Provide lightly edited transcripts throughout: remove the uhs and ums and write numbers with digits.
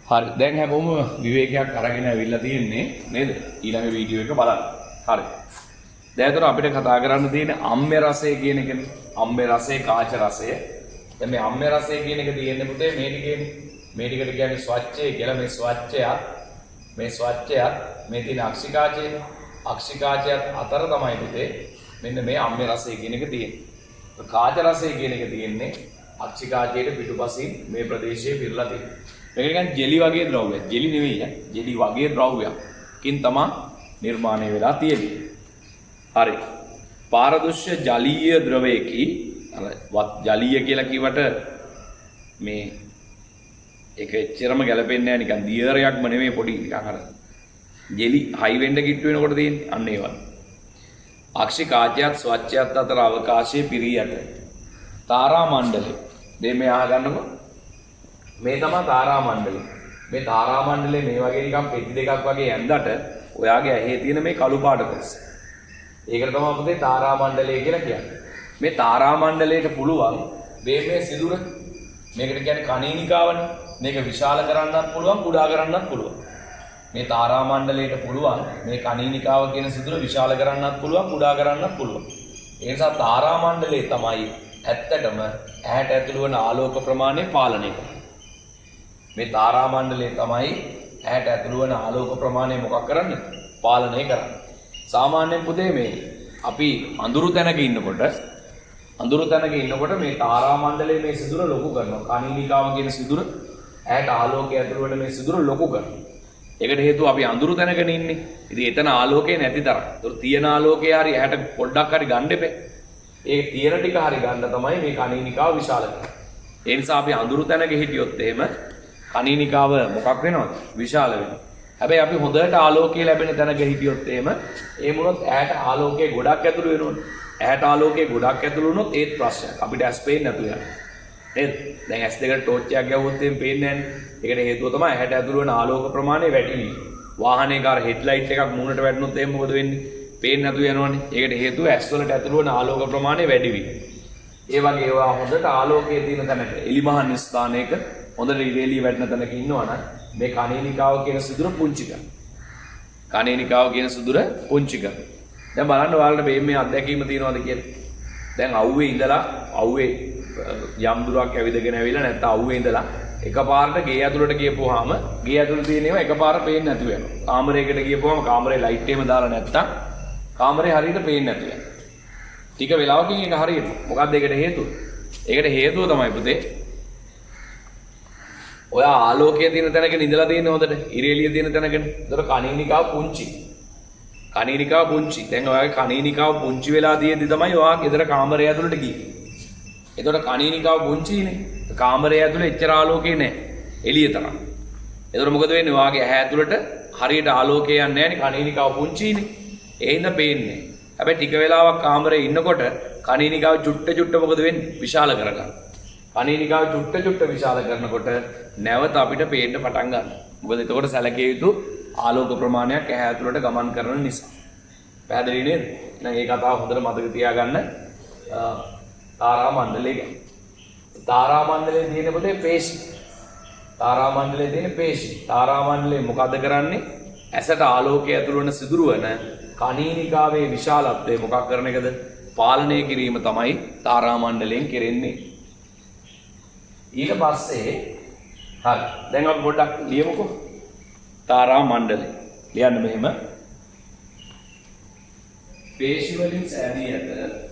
හරි දැන් හැමෝම විවේකයක් අරගෙන ඇවිල්ලා තියෙන්නේ නේද ඊළඟ වීඩියෝ එක බලන්න. හරි. දැන් ඒතර අපිට කතා කරන්න තියෙන්නේ අම්ම්‍ය රසය කියන එකනේ. අම්ම්‍ය රසය කාච රසය. දැන් මේ අම්ම්‍ය රසය කියන එක තියෙන්නේ පුතේ මේ ටිකේනේ. මේ ටිකට කියන්නේ ස්වච්ඡය කියලා. මේ ස්වච්ඡයත් මේ තියෙන අක්ෂිකාචය. අක්ෂිකාචයත් අතර තමයි පුතේ මෙන්න මේ අම්ම්‍ය රසය කියන එක තියෙන්නේ. කාච රසය කියන එක තියෙන්නේ අක්ෂිකාචයට පිටුපසින් මේ ප්‍රදේශයේ පිරලා තියෙනවා. මේක කියන්නේ ජෙලි වගේ ද්‍රව්‍යයක්. ජෙලි නෙවෙයි ජෙලි වගේ ද්‍රව්‍යයක්කින් තමයි නිර්මාණය වෙලා තියෙන්නේ. හරි. පාරදෘශ්‍ය ජලීය ද්‍රවයකි ජලීය කියලා කිව්වට මේ ඒක එච්චරම ගැලපෙන්නේ නැහැ නිකන් දියරයක්ම නෙමෙයි පොඩි නිකන් අර ජෙලි හයි වෙන්න කිට්ටු වෙනකොට තියෙන්නේ අන්න ඒ වගේ. අක්ෂිකාචයත් ස්වච්ඡයත් අතර අවකාශයේ පිරී ඇත. තාරා මණ්ඩලය. මේ අහගන්නකො. මේ තමයි තාරා මණ්ඩලය. මේ තාරා මණ්ඩලේ මේ වගේ නිකන් පෙති දෙකක් වගේ ඇඳට ඔයාගේ ඇහි තියෙන මේ කළු පාට කොටස. ඒකට තමයි අපේ තාරා මණ්ඩලය කියලා කියන්නේ. මේ තාරා මණ්ඩලයට පුළුවන් මේ සිදුර මේකට කියන්නේ කණේනිකාවනේ. මේක විශාල කරන්නත් පුළුවන් කුඩා කරන්නත් පුළුවන්. මේ තාරා මණ්ඩලයට පුළුවන් මේ කණේනිකාව කියන සිදුර විශාල කරන්නත් පුළුවන් කුඩා කරන්නත් පුළුවන්. ඒ නිසා තාරා මණ්ඩලය තමයි ඇත්තටම ඇහැට ඇතුළු වන ආලෝක ප්‍රමාණය පාලනය කරන්නේ. මේ තාරා මණ්ඩලය තමයි ඇහැට ඇතුළු වන ආලෝක ප්‍රමාණය මොකක් කරන්නේ? පාලනය කරන්නේ. සාමාන්‍යයෙන් පුතේ මේ අපි අඳුරු තැනක ඉන්නකොට මේ තාරා මණ්ඩලයේ මේ සිදුර ලොකු කරනවා. කණේනිකාව කියන සිදුර ඇහැට ආලෝකය ඇතුළු වෙන මේ සිදුර ලොකු කරනවා. ඒකට හේතුව අපි අඳුරු තැනකනේ ඉන්නේ. ඉතින් එතන ආලෝකය නැති තරම්. ඒතර තියෙන ආලෝකය හරි ඇහැට පොඩ්ඩක් හරි ගන්න එපේ. ඒ තියෙන ටික හරි ගන්න තමයි මේ කණේනිකාව විශාල කරන්නේ. ඒ නිසා අපි අඳුරු තැනක හිටියොත් එහෙම කණේනිකාව මොකක් වෙනවද? විශාල වෙනවා. හැබැයි අපි හොඳට ආලෝකය ලැබෙන තැනක හිටියොත් එහෙම ඒ මොනොත් ඇහැට ආලෝකයේ ගොඩක් ඇතුළු වෙනවනේ. ඇහැට ආලෝකයේ ගොඩක් ඇතුළු වුණොත් ඒත් ප්‍රශ්නයක්. අපිට ඇස් පේන්නේ නැතු යනවා. නේද? දැන් ඇස් දෙකට ටෝච් එකක් ගැහුවොත් එහෙම පේන්නේ නැහැනේ. ඒකට හේතුව තමයි ඇහැට ඇතුළු වෙන ආලෝක ප්‍රමාණය වැඩි වීම. වාහනයක අර හෙඩ්ලයිට් එකක් මූණට වැටුනොත් එහෙම මොකද වෙන්නේ? පේන්නේ නැතු යනවනේ. ඒකට හේතුව ඇස් වලට ඇතුළු වෙන ආලෝක ප්‍රමාණය වැඩි වීම. ඒ වගේ ඒවා හොඳට ආලෝකයේ තියෙන තැනක එලිමහන් ස්ථානයක හොඳට ඉරේලිය වැටෙන තැනක ඉන්නවා නම් මේ කණේනිකාව කියන සිදුර පුංචි කරනවා. කණේනිකාව කියන සිදුර පුංචි කරනවා. දැන් බලන්න ඔයාලට මේ අත්දැකීම තියෙනවද කියලා. දැන් අවුවේ ඉඳලා අවුවේ යම් දුරක් ඇවිදගෙන ඇවිල්ලා නැත්නම් අවුවේ ඉඳලා එකපාරට ගේ ඇතුළට ගියපුවාම ගේ ඇතුළේ තියෙන ඒවා එකපාරට පේන්නේ නැතුව යනවා. කාමරයකට ගියපුවාම කාමරේ ලයිට් එකම දාලා නැත්නම් කාමරේ හරියට පේන්නේ නැතුව යනවා. ටික වෙලාවකින් ඒක හරියට. මොකක්ද ඒකට හේතුව? ඒකට හේතුව තමයි පුතේ ඔයා ආලෝකයේ තියෙන තැනක ඉඳලා තියෙන හොඳට ඉරේලිය තියෙන තැනකනේ. ඒතර කණේනිකාව පුංචි. කණේනිකාව පුංචි. දැන් ඔයාගේ කණේනිකාව පුංචි වෙලා තියෙද්දි තමයි ඔයා ගෙදර කාමරය ඇතුළට ගියේ. එතකොට කණේනිකාව පුංචිනේ. කාමරය ඇතුළේ එච්චර ආලෝකය නැහැ. එළිය තරම්. එතකොට මොකද වෙන්නේ? ඔයාගේ ඇහැ ඇතුළට හරියට ආලෝකය යන්නේ නැහැනේ. කණේනිකාව පුංචිනේ. ඒ හින්දා පේන්නේ. හැබැයි ටික වෙලාවක් කාමරේ ඉන්නකොට කණේනිකාව චුට්ට මොකද වෙන්නේ? විශාල කරගන්නවා. කණේනිකාව චුට්ට විශාල කරනකොට නැවත අපිට පේන්න පටන් ගන්නවා. මොකද එතකොට සැලකිය යුතු ආලෝක ප්‍රමාණයක් ඇහැ ඇතුළට ගමන් කරන නිසා. පැහැදිලි නේද? එහෙනම් මේ කතාව හොඳට මතක තියාගන්න. තාරා මණ්ඩලය ගැන. තාරා මණ්ඩලයේ තියෙන පොතේ පේශි. තාරා මණ්ඩලයේ තියෙන පේශි. තාරා මණ්ඩලය මොකද කරන්නේ? ඇසට ආලෝකය ඇතුළු වෙන සිදුරු වෙන කණේනිකාවේ විශාලත්වය මොකක් කරන එකද? පාලනය කිරීම තමයි තාරා මණ්ඩලයෙන් කෙරෙන්නේ. ඊට පස්සේ හරි දැන් අපි පොඩ්ඩක් ලියමුකෝ තාරා මණ්ඩලය. ලියන්න මෙහෙම. පේශි වලින් සෑදී ඇත.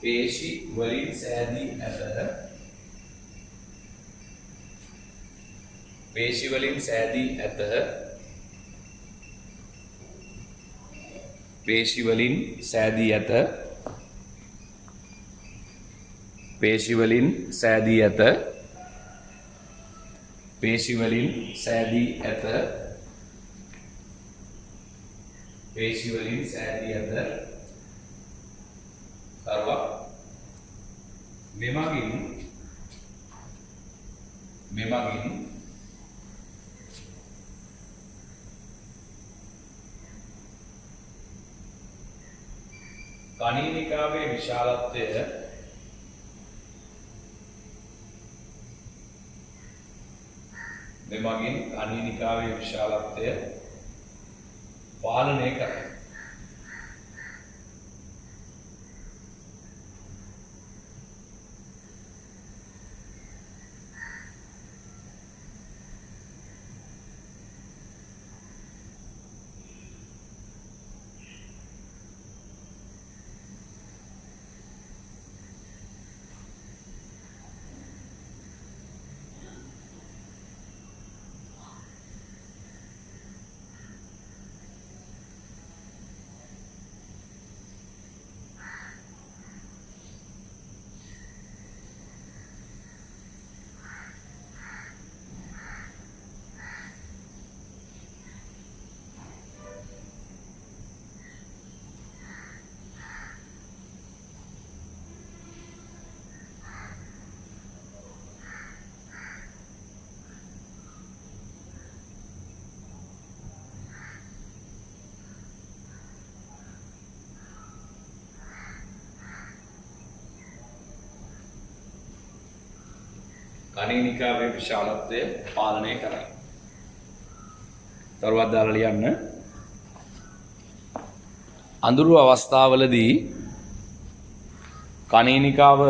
පේශි වලින් සෑදී ඇත. පේශි වලින් සෑදී ඇත. පේශි වලින් සෑදී ඇත. පේශි වලින් සෑදී ඇත. පේශි වලින් සෑදී ඇත. පේශි වලින් සෑදී ඇත. කරවා මෙමගින් කණේනිකාවේ විශාලත්වය මෙමගින් කණීනිකාවේ විශාලත්වය පාලනය කරයි. කණීනිකාවේ විශාලත්වය පාලනය කරයි. තරුවක් දාලා ලියන්න. අඳුරු අවස්ථාවලදී කණීනිකාව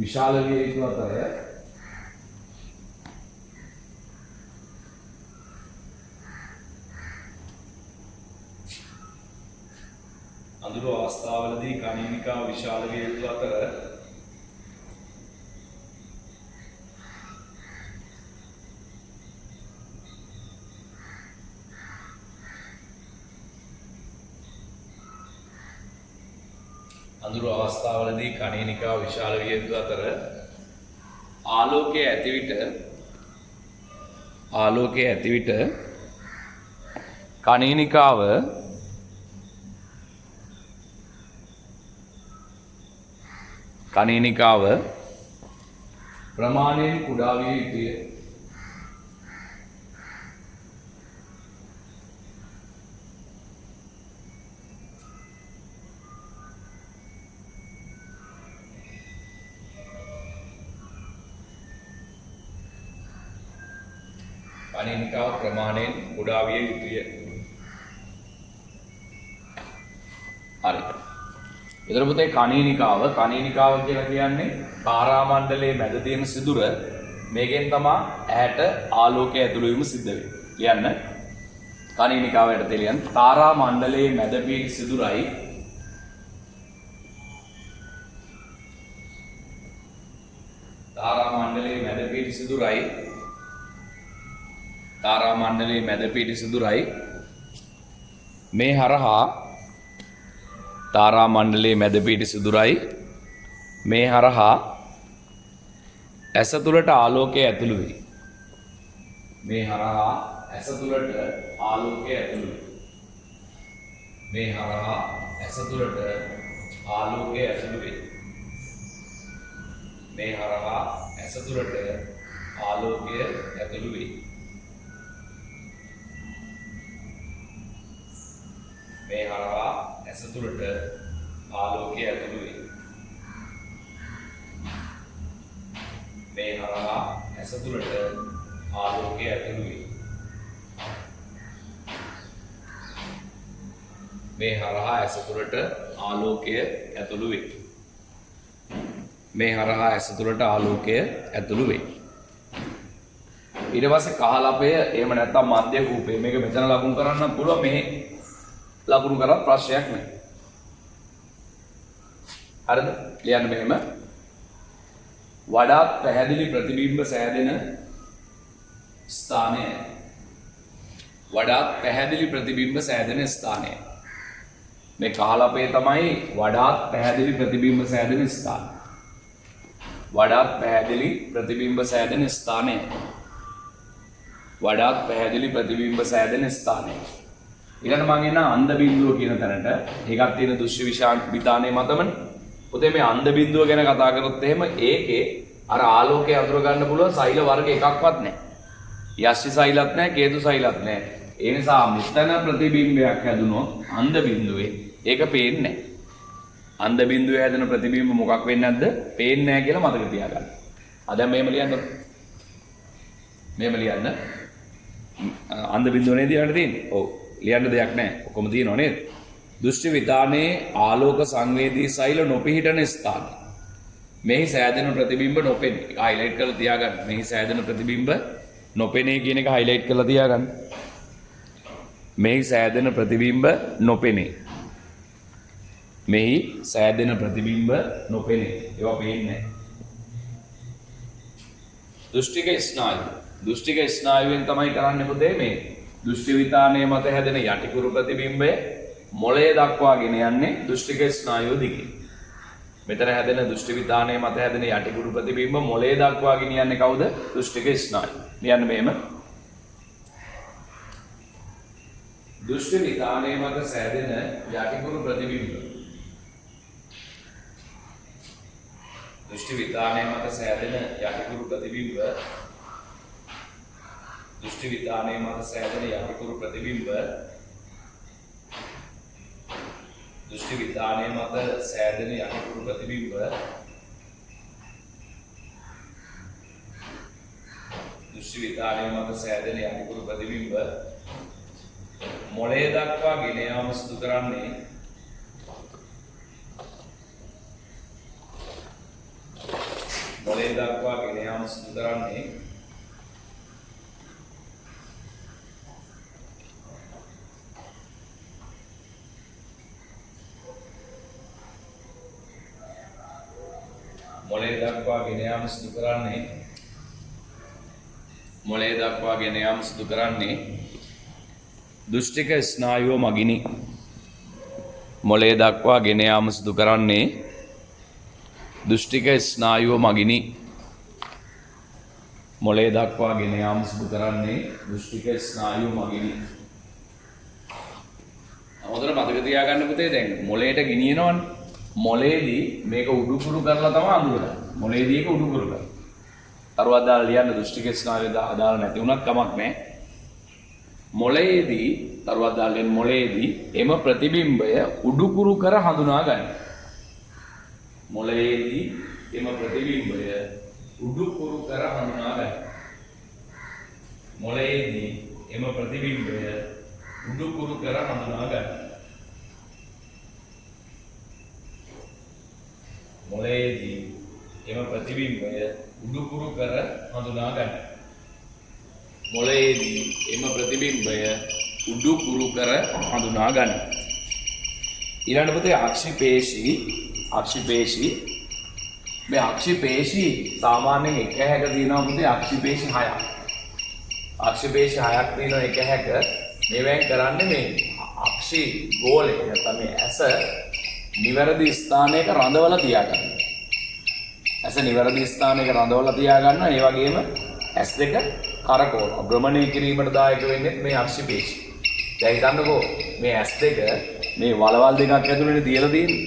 විශාල විය යුතු අතර අඳුරු අවස්ථාවලදී කණීනිකාව විශාල විය යුතු අතර අඳුරු අවස්ථාවලදී කණීනිකාව විශාල විය යුතු අතර ආලෝකයේ ඇති විට කණීනිකාව ප්‍රමාණයෙන් කුඩා විය යුතුය. කණීනිකාව ප්‍රමාණයෙන් කුඩා විය යුතුය. හරි. ඊතර පුතේ කණීනිකාව කියලා කියන්නේ තාරාමණ්ඩලයේ මැද තියෙන සිදුර. මේකෙන් තමයි ඇහැට ආලෝකය ඇතුළු වීම සිද්ධ වෙන්නේ. කියන්න කණීනිකාවට තෙලියන් තාරාමණ්ඩලයේ මැද පිහිටි සිදුරයි තාරාමණ්ඩලයේ මැද පිහිටි සිදුරයි මේ හරහා තාරාමණ්ඩලයේ මැද පිහිටි සිදුරයි මේ හරහා ඇස තුළට ආලෝකය ඇතුළු වේ. මේ හරහා ඇස තුළට ආලෝකය ඇතුළු වේ. මේ හරහා ඇස තුළට ආලෝකය ඇතුළු වේ. මේ හරහා ඇස තුළට ආලෝකය ඇතුළු වේ. මේ හරහා ඇස තුළට ආලෝකය ඇතුළු වේ. මේ හරහා ඇස තුළට ආලෝකය ඇතුළු වේ. මේ හරහා ඇස තුළට ආලෝකය ඇතුළු වේ. මේ හරහා ඇස තුළට ආලෝකය ඇතුළු වේ. ඊට පස්සේ කහලපය එහෙම නැත්නම් මධ්‍ය කූපය මේක මෙතන ලකුණු කරන්න පුළුවන්. මේ ලකුණු කරත් ප්‍රශ්නයක් නැහැ. හරිද? ලියන්න මෙහෙම. වඩාත් පැහැදිලි ප්‍රතිබිම්බ සෑදෙන ස්ථානය. වඩාත් පැහැදිලි ප්‍රතිබිම්බ සෑදෙන ස්ථානය. මේ කහලපේ තමයි වඩාත් පැහැදිලි ප්‍රතිබිම්බ සෑදෙන ස්ථානය. වඩාත් පැහැදිලි ප්‍රතිබිම්බ සෑදෙන ස්ථානය. වඩාත් පැහැදිලි ප්‍රතිබිම්බ සෑදෙන ස්ථානය. ඊළඟ මම එන අන්ධ බිඳුව කියන තැනට. ඒකත් තියෙන දෘශ්‍ය විධානයේ මතමනේ. පුතේ මේ අන්ධ බිඳුව ගැන කතා කරොත් එහෙම ඒකේ අර ආලෝකය අඳුර ගන්න පුළුවන් සෛල වර්ග එකක්වත් නැහැ. යෂ්ටි සෛලත් නැහැ, කේතු සෛලත් නැහැ. ඒ නිසා මෙතන ප්‍රතිබිම්බයක් හැදුනොත් අන්ධ බිඳුවේ ඒක පේන්නේ නැහැ. අන්ධ බිඳුවේ හැදෙන ප්‍රතිබිම්බ මොකක් වෙන්නේ නැද්ද? පේන්නේ නැහැ කියලා මතක තියාගන්න. දැන් මෙහෙම ලියන්න. මේම ලියන්න. අන්ධ බිඳුවනේ තියන්න තියෙන්නේ. ඔව්. ලියන්න දෙයක් නැහැ. ඔක්කොම තියෙනව නේද? දෘෂ්ටි විතානේ ආලෝක සංවේදී සෛල නොපිහිටන ස්ථාන. මෙහි සෑදෙන ප්‍රතිබිම්බ නොපෙනේ. ඒක හයිලයිට් කරලා තියාගන්න. මෙහි සෑදෙන ප්‍රතිබිම්බ නොපෙනේ කියන එක හයිලයිට් කරලා තියාගන්න. මෙහි සෑදෙන ප්‍රතිබිම්බ නොපෙනේ. මෙහි සෑදෙන ප්‍රතිබිම්බ නොපෙනේ. ඒවා පේන්නේ නැහැ. දෘෂ්ටික ස්නායු. දෘෂ්ටික ස්නායුවෙන් තමයි කරන්නේ පුතේ මේ දෘෂ්ටි විතානයේ මත හැදෙන යටිකුරු ප්‍රතිබිම්බය මොළය දක්වා ගෙන යන්නේ දෘෂ්ටික ස්නායුව දිගේ. මෙතන හැදෙන දෘෂ්ටි විතානයේ මත හැදෙන යටිකුරු ප්‍රතිබිම්බ මොළය දක්වා ගෙන යන්නේ කවුද? දෘෂ්ටික ස්නායුව. ලියන්න මෙහෙම. දෘෂ්ටි විතානයේ මත සෑදෙන යටිකුරු ප්‍රතිබිම්බ. දෘෂ්ටි විතානයේ මත සෑදෙන යටිකුරු ප්‍රතිබිම්බ. දෘෂ්ටි විතානයේ මත සෑදෙන යටිකුරු ප්‍රතිබිම්බ. දෘෂ්ටි විතානයේ මත සෑදෙන යටිකුරු ප්‍රතිබිම්බ. දෘෂ්ටි විතානයේ මත සෑදෙන යටිකුරු ප්‍රතිබිම්බ මොළය දක්වා ගෙන යාම සිදු කරන්නේ මොළය දක්වා ගෙන යාම සිදු කරන්නේ මොළය දක්වා ගෙන යාම සිදු කරන්නේ මොළය දක්වා ගෙන යාම සිදු කරන්නේ දෘෂ්ටික ස්නායුව මගිනි. මොළය දක්වා ගෙන යාම සිදු කරන්නේ දෘෂ්ටික ස්නායුව මගිනි. මොළය දක්වා ගෙන යාම සිදු කරන්නේ දෘෂ්ටික ස්නායුව මගිනි. හොඳට මතක තියාගන්න පුතේ දැන් මොළයට ගෙනියනවනේ. මොළේදී මේක උඩුකුරු කරලා තමයි අඳුරගන්නේ. මොළේදී ඒක උඩුකුරු කරලා. තරුවක් දාලා ලියන්න දෘෂ්ටික ස්නායුව දාලා නැති වුණත් කමක් නැහැ. මොළයේදී තරුවක් දාලා ලියන්න මොළයේදී එම ප්‍රතිබිම්බය උඩුකුරු කර හඳුනා ගන්න. මොළයේදී එම ප්‍රතිබිම්බය උඩුකුරු කර හඳුනා ගන්න. මොළයේදී එම ප්‍රතිබිම්බය උඩුකුරු කර හඳුනා ගන්න. මොළයේදී එම ප්‍රතිබිම්බය උඩුකුරු කර හඳුනා ගන්න. මොළයේදී එම ප්‍රතිබිම්බය උඩුකුරු කර හඳුනා ගන්න. ඊළඟ පුතේ අක්ෂිපේශී මේ අක්ෂිපේශී සාමාන්‍යයෙන් එක හැක තියෙනවා පුතේ අක්ෂිපේශී 6ක්. අක්ෂිපේශී 6ක් තියෙනවා එක හැක. මේවෙන් කරන්නේ මේ අක්ෂි ගෝලය නැත්නම් මේ ඇස නිවැරදි ස්ථානයක රඳවලා තියාගන්න. ඇස නිවැරදි ස්ථානයක රඳවලා තියාගන්න. ඒ වගේම ඇස් දෙක කරකවනවා. භ්‍රමණය කිරීමට දායක වෙන්නේ මේ අක්ෂිපේශී. දැන් හිතන්නකෝ මේ ඇස් දෙක මේ වලවල් දෙකක් ඇතුළේනේ තියලා තියෙන්නේ.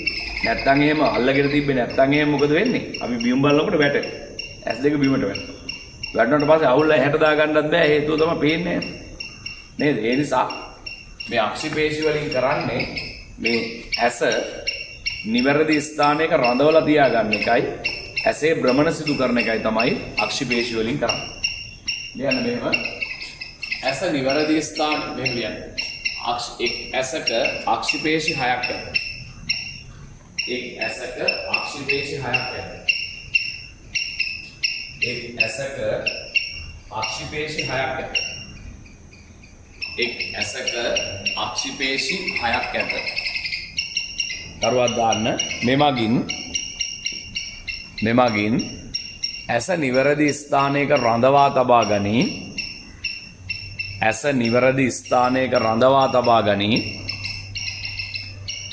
නැත්තම් එහෙම අල්ලගෙන තිබ්බේ නැත්තම් එහෙම මොකද වෙන්නේ? අපි බිම් බලනකොට වැටෙනවා. ඇස් දෙක බිමට වැටෙනවා. වැටුණාට පස්සේ අවුල්ල හැට දා ගන්නත් බෑ. හේතුව තමයි පේන්නේ නේද? ඒ නිසා මේ අක්ෂිපේශී වලින් කරන්නේ මේ ඇස නිවැරදි ස්ථානයක රඳවලා තියාගන්න එකයි ඇසේ භ්‍රමණ සිදු කරන එකයි තමයි අක්ෂිපේශී වලින් කරන්නේ. ලියන්න මෙහෙම. ඇස නිවැරදි ස්ථාන මෙහෙම ලියන්න. එක් ඇසක අක්ෂිපේශී 6ක් ඇත. එක් ඇසක අක්ෂිපේශී 6ක් ඇත. එක් ඇසක අක්ෂිපේශී 6ක් ඇත. එක් ඇසක අක්ෂිපේශී 6ක් ඇත. තරුවක් දාන්න. මෙමගින් ඇස නිවැරදි ස්ථානයක රඳවා තබා ගනී. ඇස නිවැරදි ස්ථානයක රඳවා තබා ගනී.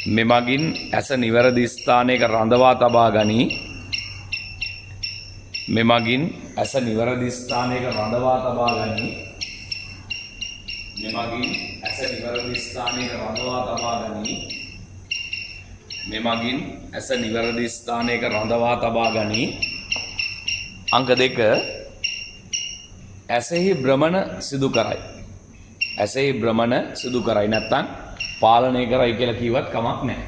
මෙමගින් ඇස නිවැරදි ස්ථානයක රඳවා තබා ගනී. මෙමගින් ඇස නිවැරදි ස්ථානයක රඳවා තබා ගනී. මෙමගින් ඇස නිවැරදි ස්ථානයක රඳවා තබා ගනී. මෙමගින් ඇස නිවැරදි ස්ථානයක රඳවා තබා ගනී. අංක 2 ඇසෙහි භ්‍රමණ සිදු කරයි. ඇසෙහි භ්‍රමණ සිදු කරයි නැත්නම් පාලනය කරයි කියලා කිව්වත් කමක් නැහැ.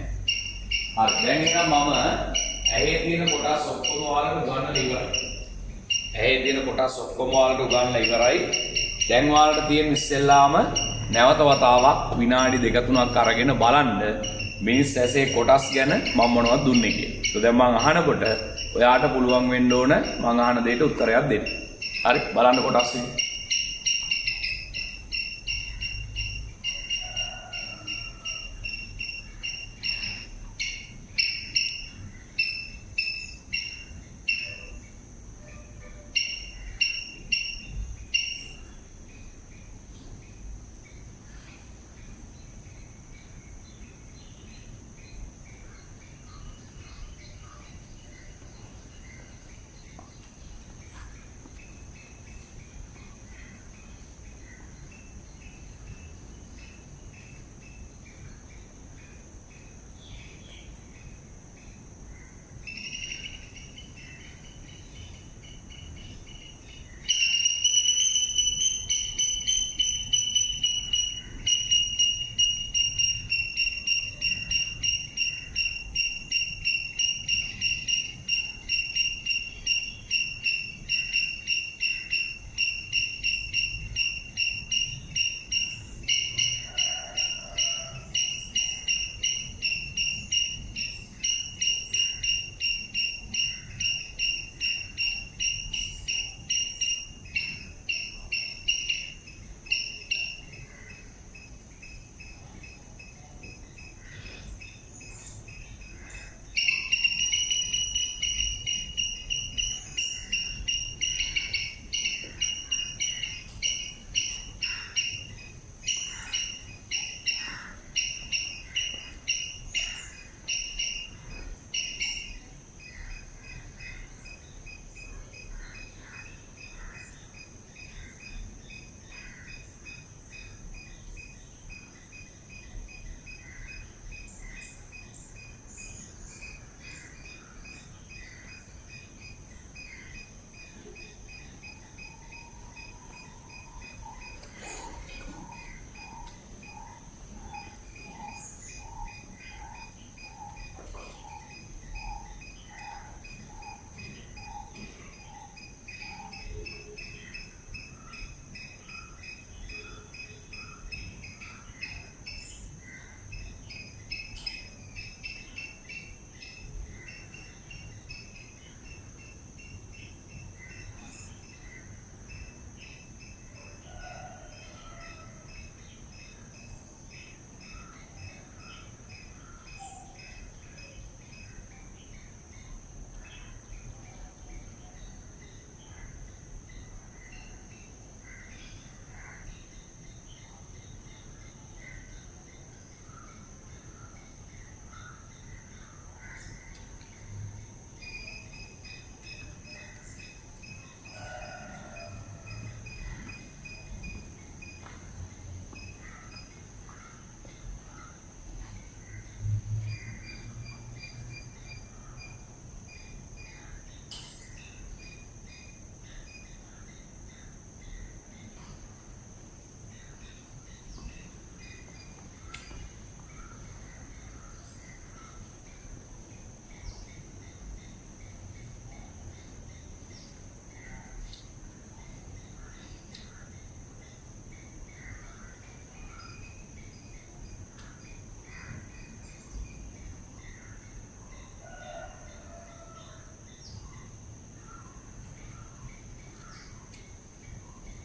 හරි. දැන් එහෙනම් මම ඇහි තියෙන කොටස් ඔක්කොම ඔයාලට ගන්න ඉවරයි. ඇහි තියෙන කොටස් ඔක්කොම ඔයාලට උගන්ලා ඉවරයි. දැන් ඔයාලට තියෙන ඉස්සෙල්ලාම නැවත වතාවක් විනාඩි 2-3ක් අරගෙන බලන්න මිනිස් ඇසේ කොටස් ගැන මම මොනවද දුන්නේ කියලා. તો දැන් මම අහනකොට ඔයාට පුළුවන් වෙන්න ඕන මම අහන දෙයට උත්තරයක් දෙන්න. හරි බලන්න කොටස් ටික.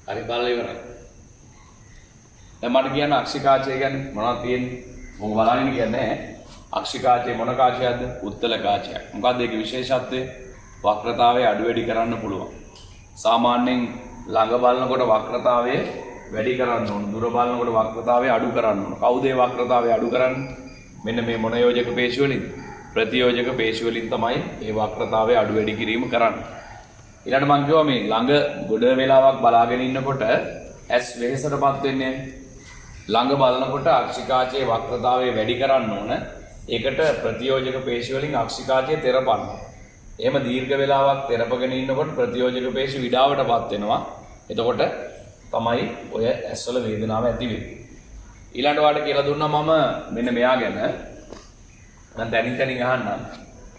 හරි බලලා ඉවරයි. දැන් මට කියන්න අක්ෂිකාචය කියන්නේ මොනවද තියෙන්නේ? මොකද බලන්නේ කියන්නේ අක්ෂිකාචය මොන කාචයක්ද? උත්තල කාචයක්. මොකක්ද ඒකේ විශේෂත්වය? වක්‍රතාවය අඩු වැඩි කරන්න පුළුවන්. සාමාන්‍යයෙන් ළඟ බලනකොට වක්‍රතාවය වැඩි කරන්න ඕන. දුර බලනකොට වක්‍රතාවය අඩු කරන්න ඕන. කවුද මේ වක්‍රතාවය අඩු කරන්නේ? මෙන්න මේ මොන යෝජක පේශි වලින්ද? ප්‍රතියෝජක පේශි වලින් තමයි මේ වක්‍රතාවය අඩු වැඩි කිරීම කරන්නේ. ඊළඟට මම කිව්වා මේ ළඟ ගොඩ වෙලාවක් බලාගෙන ඉන්නකොට ඇස් වෙහෙසටපත් වෙන්නේ. ළඟ බලනකොට අක්ෂිකාචයේ වක්‍රතාවය වැඩි කරන්න ඕන. ඒකට ප්‍රතියෝජක පේශි වලින් අක්ෂිකාචය තෙරපන්න. එහෙම දීර්ඝ වෙලාවක් තෙරපගෙන ඉන්නකොට ප්‍රතියෝජක පේශි විඩාවටපත් වෙනවා. එතකොට තමයි ඔය ඇස්වල වේදනාව ඇති වෙන්නේ. ඊළඟට වාට කියලා දුන්නා මම මෙන්න මෙයා ගැන. මම දැනින් අහන්නම්.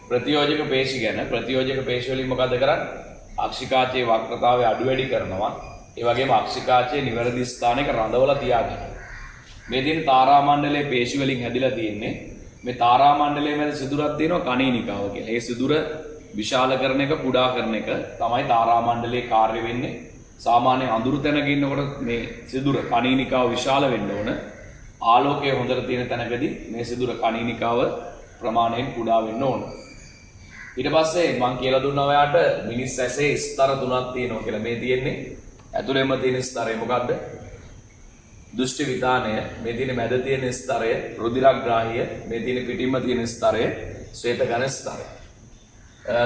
ප්‍රතියෝජක පේශි ගැන. ප්‍රතියෝජක පේශි වලින් මොකද කරන්නේ? අක්ෂිකාචයේ වක්‍රතාවය අඩු වැඩි කරනවා. ඒ වගේම අක්ෂිකාචයේ නිවැරදි ස්ථානයක රඳවලා තියාගන්න. මේ තියෙන තාරා මණ්ඩලයේ පේශි වලින් හැදිලා තියෙන්නේ. මේ තාරා මණ්ඩලයේ මැද සිදුරක් තියෙනවා කණීනිකාව කියලා. ඒ සිදුර විශාල කරන එක කුඩා කරන එක තමයි තාරා මණ්ඩලයේ කාර්ය වෙන්නේ. සාමාන්‍ය අඳුරු තැනක ඉන්නකොට මේ සිදුර කණීනිකාව විශාල වෙන්න ඕන. ආලෝකය හොඳට තියෙන තැනකදී මේ සිදුර කණීනිකාව ප්‍රමාණයෙන් කුඩා වෙන්න ඕන. ඊට පස්සේ මම කියලා දුන්නා ඔයාට මිනිස් ඇසේ ස්තර තුනක් තියෙනවා කියලා. මේ තියෙන්නේ ඇතුළෙම තියෙන ස්තරය මොකද්ද? දෘෂ්ටි විතානය. මේ තියෙන මැද තියෙන ස්තරය රුධිරග්‍රාහිය. මේ තියෙන පිටින්ම තියෙන ස්තරය ශ්වේත ඝන ස්තරය.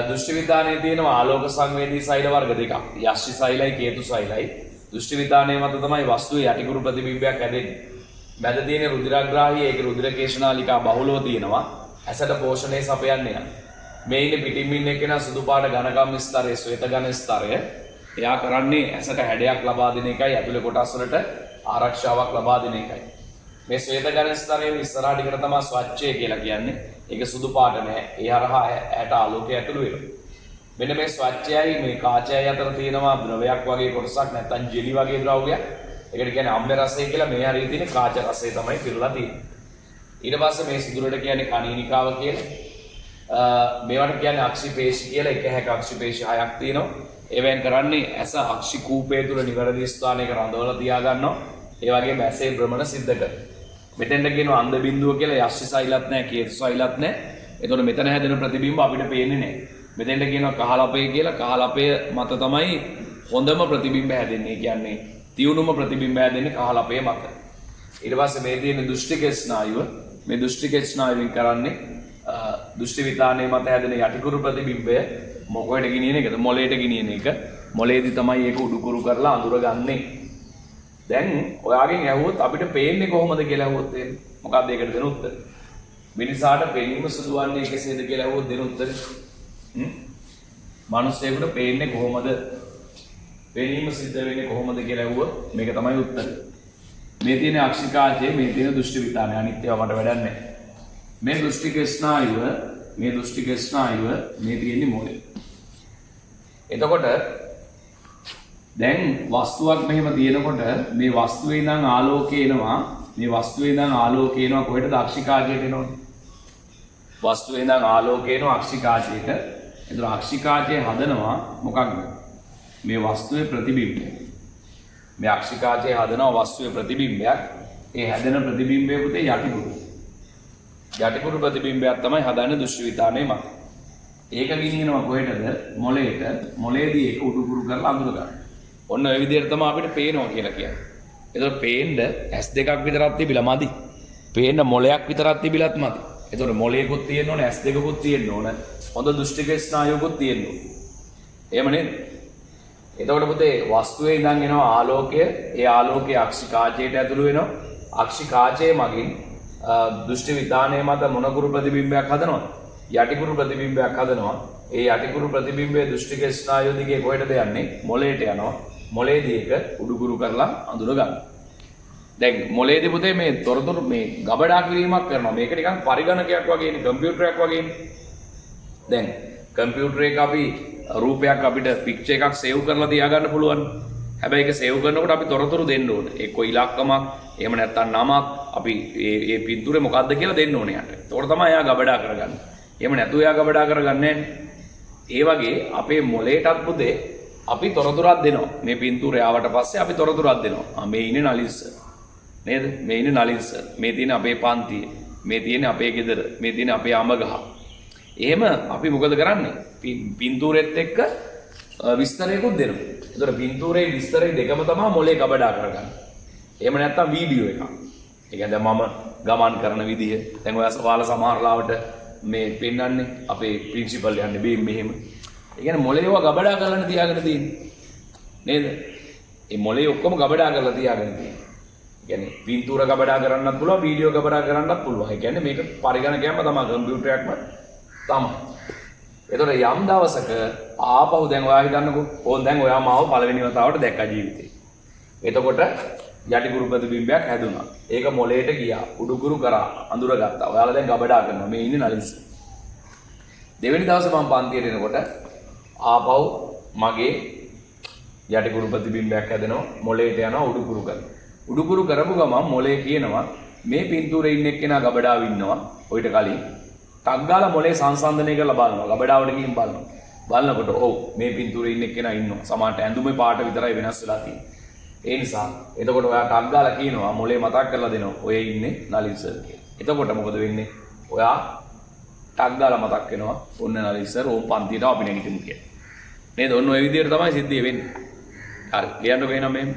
දෘෂ්ටි විතානයේ තියෙනවා ආලෝක සංවේදී සෛල වර්ග දෙකක්. යෂ්ටි සෛලයි කේතු සෛලයි. දෘෂ්ටි විතානයේ මත තමයි වස්තුවේ යටිකුරු ප්‍රතිබිම්බයක් හැදෙන්නේ. මැද තියෙන රුධිරග්‍රාහිය ඒක රුධිර කේශනාලිකා බහුලව තියෙනවා. ඇසට පෝෂණය සපයන්නේ යන. මේ ඉන්නේ පිටින් ඉන්න කෙනා සුදු පාට ඝනකම් ස්තරය ශ්වේත ඝන ස්තරය. එයා කරන්නේ ඇසට හැඩයක් ලබා දෙන එකයි ඇතුලේ කොටස් වලට ආරක්ෂාවක් ලබා දෙන එකයි. මේ ශ්වේත ඝන ස්තරයේ ඉස්සරහට ඉකට තමයි ස්වච්ඡය කියලා කියන්නේ. ඒක සුදු පාට නෑ. ඒ හරහා ඇට ආලෝකය ඇතුළු වෙනවා. මෙන්න මේ ස්වච්ඡයයි මේ කාචයයි අතර තියෙනවා ද්‍රවයක් වගේ කොටසක් නැත්නම් ජෙලි වගේ ද්‍රව්‍යයක්. ඒකට කියන්නේ අම්ල රසය කියලා. මේ හරිය තියෙන කාච රසය තමයි පිරලා තියෙන්නේ. ඊට පස්සේ මේ සිදුරට කියන්නේ කණීනිකාව කියලා. මේවට කියන්නේ අක්ෂිපේශි කියලා. එක හැක අක්ෂිපේශි 6ක් තියෙනවා. ඒවෙන් කරන්නේ ඇස අක්ෂි කූපය තුල නිවැරදි ස්ථානයක රඳවලා තියා ගන්නවා. ඒ වගේම ඇසේ භ්‍රමණ සිද්ධ කරනවා. මෙතෙන්ට කියනවා අන්ධ බිඳුව කියලා. යෂ්ටි සෛලත් නැහැ කේතු සෛලත් නැහැ. එතකොට මෙතන හැදෙන ප්‍රතිබිම්බ අපිට පේන්නේ නැහැ. මෙතෙන්ට කියනවා කහලපය කියලා. කහලපය මත තමයි හොඳම ප්‍රතිබිම්බ හැදෙන්නේ. කියන්නේ තියුණුම ප්‍රතිබිම්බ හැදෙන්නේ කහලපය මත. ඊට පස්සේ මේ තියෙන දෘෂ්ටික ස්නායුව. මේ දෘෂ්ටික ස්නායුවෙන් කරන්නේ දෘෂ්ටි විතානයේ මත හැදෙන යටිකුරු ප්‍රතිබිම්බය මොකෙට ගෙනියන එකද? මොළයට ගෙනියන එක. මොළයේදී තමයි ඒක උඩුකුරු කරලා අඳුරගන්නේ. දැන් ඔයාගෙන් ඇහුවොත් අපිට පේන්නේ කොහොමද කියලා ඇහුවොත් එන්නේ. මොකක්ද ඒකට දෙන උත්තරේ? මිනිසාට පෙනීම සිදුවන්නේ කෙසේද කියලා ඇහුවොත් දෙන උත්තරේ. මිනිස්සෙකුට පේන්නේ කොහොමද? පෙනීම සිද්ධ වෙන්නේ කොහොමද කියලා ඇහුවොත් මේක තමයි උත්තරේ. මේ තියෙන අක්ෂිකාචයේ මේ තියෙන දෘෂ්ටි විතානය අනිත් ඒවා මට වැඩක් නැහැ. මේ දෘෂ්ටික ස්නායුව මේ තියෙන්නේ මොළේ. එතකොට දැන් වස්තුවක් මෙහෙම තියෙනකොට මේ වස්තුවේ ඉඳන් ආලෝකය එනවා. මේ වස්තුවේ ඉඳන් ආලෝකය එනවා කොහෙටද? අක්ෂිකාචයට එනවනේ. වස්තුවේ ඉඳන් ආලෝකය එනවා අක්ෂිකාචයට. එතකොට අක්ෂිකාචය හදනවා මොකක්ද? මේ වස්තුවේ ප්‍රතිබිම්බය. මේ අක්ෂිකාචය හදනවා වස්තුවේ ප්‍රතිබිම්බයක්. ඒ හැදෙන ප්‍රතිබිම්බය පුතේ යටිකුරු. යටිකුරු ප්‍රතිබිම්බයක් තමයි හදන්නේ දෘෂ්ටි විතානයේ මත. ඒක ගෙනියනවා කොහෙටද? මොළයට. මොළයේදී ඒක උඩුකුරු කරලා අඳුර ගන්න. ඔන්න ඔය විදිහට තමයි අපිට පේනවා කියලා කියන්නේ. ඒතකොට පේන්න S2ක් විතරක් තිබිලා මදි. පේන්න මොළයක් විතරක් තිබිලත් මදි. ඒතකොට මොළයකුත් තියෙන්න ඕනේ, S2කුත් තියෙන්න ඕනේ. හොඳ දෘෂ්ටික ස්නායුකුත් තියෙන්න ඕනේ. එහෙම නේද? එතකොට පුතේ වස්තුවේ ඉඳන් එනවා ආලෝකය. ඒ ආලෝකය අක්ෂිකාචයට ඇතුළු වෙනවා. අක්ෂිකාචයේ මගින් දෘෂ්ටි විතානයේ මත මොනකුරු ප්‍රතිබිම්බයක් හදනවා? යටිකුරු ප්‍රතිබිම්බයක් හදනවා. ඒ යටිකුරු ප්‍රතිබිම්බයේ දෘෂ්ටික ස්නායු දිගේ කොහෙටද යන්නේ? මොළයට යනවා. මොළයේදී ඒක උඩුකුරු කරලා අඳුර ගන්නවා. දැන් මොළයේදී පුතේ මේ තොරතුරු මේ ගබඩා කිරීමක් කරනවා. මේක නිකන් පරිගණකයක් වගේනේ, කම්පියුටරයක් වගේනේ. දැන් කම්පියුටරයක අපි රූපයක් අපිට පික්චර් එකක් සේව් කරලා තියාගන්න පුළුවන්. හැබැයි ඒක සේව් කරනකොට අපි තොරතුරු දෙන්න ඕනේ. එක්ක ඉලක්කමක්, එහෙම නැත්නම් නමක්, අපි මේ පින්තූරේ මොකද්ද කියලා දෙන්න ඕනේ යට. ඒකට තමයි එයා ගබඩා කරගන්නේ. එහෙම නැතුව එයා ගබඩා කරගන්නේ නැහැ. ඒ වගේ අපේ මොළයටත් පුතේ අපි තොරතුරක් දෙනවා. මේ පින්තූරය ආවට පස්සේ අපි තොරතුරක් දෙනවා. මේ ඉන්නේ නලින් සර්. නේද? මේ ඉන්නේ නලින් සර්. මේ තියෙන අපේ පන්තිය. මේ තියෙන අපේ ගෙදර. මේ තියෙන අපේ අඹ ගහ. එහෙම අපි මොකද කරන්නේ? පින්තූරෙත් එක්ක විස්තරයකුත් දෙනවා. ඒතර පින්තූරේ විස්තරේ දෙකම තමයි මොලේ ගබඩා කරගන්නේ. එහෙම නැත්තම් වීඩියෝ එකක්. ඒ කියන්නේ මම ගමන් කරන විදිය. දැන් ඔයාලා සමහර ලාවට මේ පෙන්වන්නේ අපේ ප්‍රින්සිපල් යන්නේ බේ මෙහෙම. ඒ කියන්නේ මොලේ ඒවා ගබඩා කරලා තියාගෙන තියෙන්නේ. නේද? ඒ මොලේ ඔක්කොම ගබඩා කරලා තියාගෙන තියෙන්නේ. ඒ කියන්නේ පින්තූර ගබඩා කරන්නත් පුළුවන්, වීඩියෝ ගබඩා කරන්නත් පුළුවන්. ඒ කියන්නේ මේක පරිගණකයක්ම තමයි, කම්පියුටරයක්ම තමයි. එතකොට යම් දවසක ආපහු දැන් ඔයා හිතන්නකෝ ඕන් දැන් ඔයා මාව පළවෙනි වතාවට දැක්කා ජීවිතේ. එතකොට යටිකුරු ප්‍රතිබිම්බයක් හැදුනා. ඒක මොළයට ගියා. උඩුකුරු කරා. අඳුරගත්තා. ඔයාලා දැන් ගබඩා කරනවා. මේ ඉන්නේ නලින්ස. දෙවෙනි දවසේ මම පන්තියට එනකොට ආපහු මගේ යටිකුරු ප්‍රතිබිම්බයක් හැදෙනවා මොලේට යනවා උඩුකුරු කරනවා. උඩුකුරු කරපු ගමන් මොලේ කියනවා මේ පින්තූරේ ඉන්න එක්කෙනා ගබඩාව ඉන්නවා. ඔයිට කලින් ටක් ගාලා මොලේ සංසන්දනය කරලා බලනවා. ගබඩාවට ගිහින් බලනවා. බලනකොට ඔව් මේ පින්තූරේ ඉන්න එක්කෙනා ඉන්නවා. සමහරට ඇඳුමේ පාට විතරයි වෙනස් වෙලා තියෙන්නේ. ඒ නිසා එතකොට ඔයා ටක් ගාලා කියනවා මොලේ මතක් කරලා දෙනවා ඔය ඉන්නේ නලින් සර් කියලා. එතකොට මොකද වෙන්නේ? ඔයා ටක් ගාලා මතක් වෙනවා ඔන්න නලින් සර් ඕම් පන්තියට අපි නැගිටිමු කියලා. නේද? ඔන්න ඔය විදිහට තමයි සිද්ධිය වෙන්නේ. හරි. ලියන්නකො එහෙනම් මෙහෙම.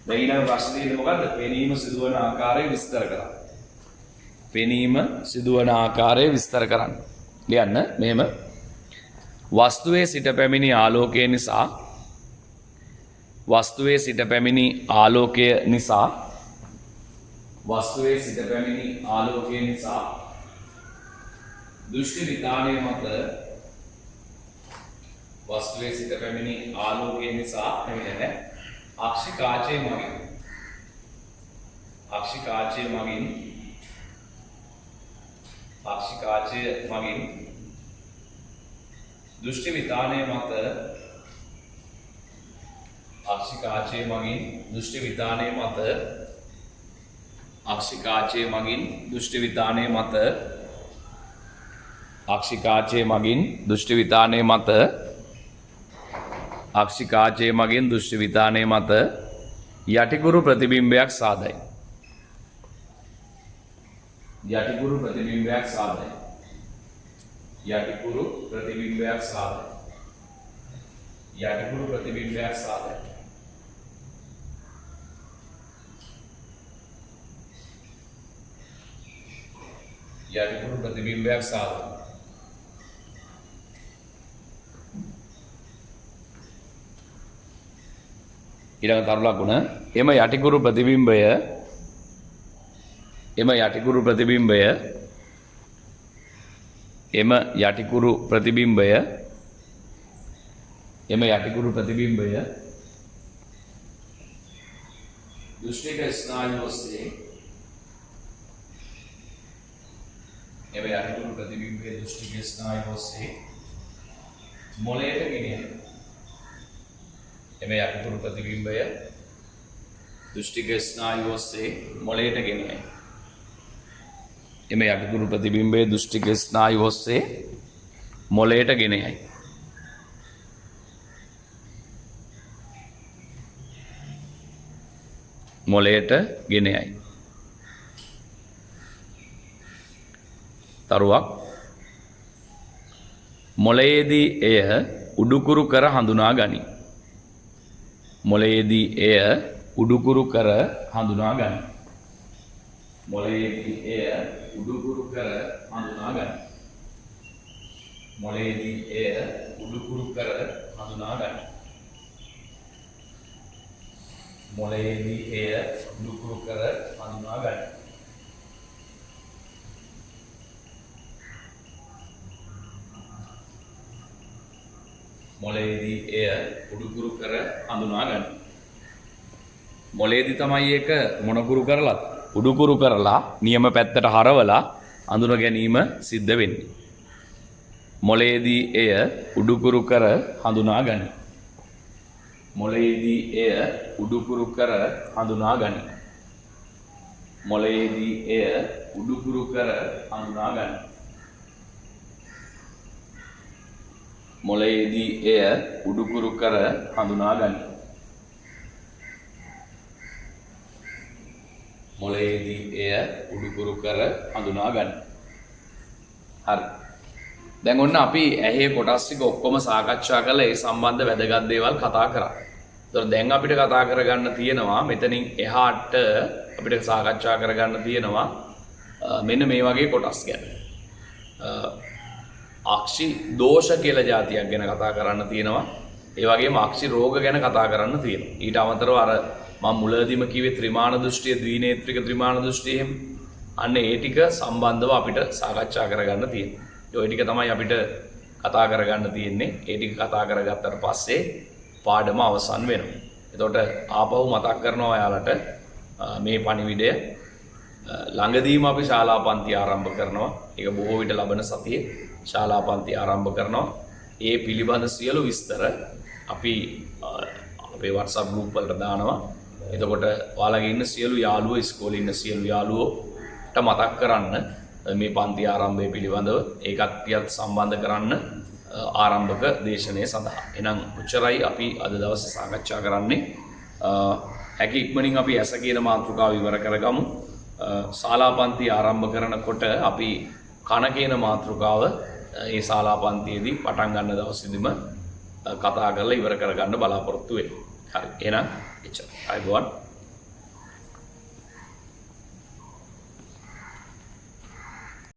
දැන් ඊළඟ ප්‍රශ්නේ ඉන්නේ මොකද්ද? පෙනීම සිදුවන ආකාරය විස්තර කරන්න. පෙනීම සිදුවන ආකාරය විස්තර කරන්න. ලියන්න මෙහෙම. වස්තුවේ සිට පැමිණි ආලෝකය නිසා වස්තුවේ සිට පැමිණි ආලෝකය නිසා වස්තුවේ සිට පැමිණි ආලෝකය නිසා දෘෂ්ටි විතානය මත වස්තුවේ සිට පැමිණි ආලෝකය නිසා පැමිණෙන අක්ෂි කාචය මගින් දෘෂ්ටි විතානය මත අක්ෂි කාචය මගින් දෘෂ්ටි විතානය මත අක්ෂි කාචය මගින් දෘෂ්ටි විතානය මත අක්ෂි කාචය මගින් දෘෂ්ටි විතානය මත අක්ෂි කාචය මගින් දෘෂ්ටි විතානය මත යටිකුරු ප්‍රතිබිම්බයක් සාදයි. යටිකුරු ප්‍රතිබිම්බයක් සාදයි. යටිකුරු ප්‍රතිබිම්බයක් සාදයි. යටිකුරු ප්‍රතිබිම්බයක් සාදයි. යටිකුරු ප්‍රතිබිම්බයක් සාදයි. ඊළඟ තරු ලකුණ එම යටිකුරු ප්‍රතිබිම්බය එම යටිකුරු ප්‍රතිබිම්බය එම යටිකුරු ප්‍රතිබිම්බය එම යටිකුරු ප්‍රතිබිම්බය දෘෂ්ටික ස්නායු ඔස්සේ එම යටිකුරු ප්‍රතිබිම්බය දෘෂ්ටික ස්නායු ඔස්සේ මොළයට ගෙනියන එම යටිකුරු ප්‍රතිබිම්බය දෘෂ්ටික ස්නායු ඔස්සේ මොළයට ගෙනියයි. එම යටිකුරු ප්‍රතිබිම්බය දෘෂ්ටික ස්නායු ඔස්සේ මොළයට ගෙනියයි. මොළයට ගෙනියයි. තරුවක් මොළයේදී එය උඩුකුරු කර හඳුනා ගනී. මොළයේදී එය උඩුකුරු කර හඳුනා ගනී. මොළයේදී එය උඩුකුරු කර හඳුනා ගනී. මොළයේදී එය උඩුකුරු කර හඳුනා ගනී. මොළයේදී එය උඩුකුරු කර හඳුනා ගනී. මොළයේදී එය උඩුකුරු කර හඳුනා ගනී. මොළයේදී තමයි ඒක මොනකුරු කරලා උඩුකුරු කරලා නියම පැත්තට හරවලා අඳුන ගැනීම සිද්ධ වෙන්නේ. මොළයේදී එය උඩුකුරු කර හඳුනා ගනී. මොළයේදී එය උඩුකුරු කර හඳුනා ගනී. මොළයේදී එය උඩුකුරු කර හඳුනා ගනී. මොළයේදී එය උඩුකුරු කර හඳුනා ගනී. මොළයේදී එය උඩුකුරු කර හඳුනා ගනී. හරි. දැන් ඔන්න අපි ඇහි කොටස් ටික ඔක්කොම සාකච්ඡා කරලා ඒ සම්බන්ධ වැදගත් දේවල් කතා කරා. ඒතකොට දැන් අපිට කතා කරගන්න තියෙනවා මෙතනින් එහාට අපිට සාකච්ඡා කරගන්න තියෙනවා මෙන්න මේ වගේ කොටස් ගැන. අක්ෂි දෝෂ කියලා જાතියක් ගැන කතා කරන්න තියෙනවා. ඒ වගේම අක්ෂි රෝග ගැන කතා කරන්න තියෙනවා. ඊට අමතරව අර මම මුලදීම කිව්වේ ත්‍රිමාන දෘෂ්ටිය, ද්විනේත්‍රික ත්‍රිමාන දෘෂ්ටිය එහෙම. අන්න ඒ ටික සම්බන්ධව අපිට සාකච්ඡා කරගන්න තියෙනවා. ඔය ටික තමයි අපිට කතා කරගන්න තියෙන්නේ. ඒ ටික කතා කරගත්තට පස්සේ පාඩම අවසන් වෙනවා. එතකොට ආපහු මතක් කරනවා ඔයාලට මේ පණිවිඩය ළඟදීම අපි ශාලා පන්ති ආරම්භ කරනවා. ඒක බොහෝ විට ලබන සතියේ ශාලා පන්ති ආරම්භ කරනවා. ඒ පිළිබඳ සියලු විස්තර අපි අපේ WhatsApp group වලට දානවා. එතකොට ඔයාලගේ ඉන්න සියලු යාළුවෝ ඉස්කෝලේ ඉන්න සියලු යාළුවෝට මතක් කරන්න මේ පන්ති ආරම්භය පිළිබඳව ඒකත් ටිකක් සම්බන්ධ කරන්න ආරම්භක දේශනය සඳහා. එහෙනම් උච්චරයි අපි අද දවසේ සාකච්ඡා කරන්නේ. හැකි ඉක්මනින් අපි ඇස කියන මාතෘකාව ඉවර කරගමු. ශාලා පන්ති ආරම්භ කරනකොට අපි කන කියන මාතෘකාව ඒ ශාලා පන්තියේදී පටන් ගන්න දවසේදීම කතා කරලා ඉවර කරගන්න බලාපොරොත්තු වෙනවා. හරි. එහෙනම් එච්චරයි. අයබෝවන්.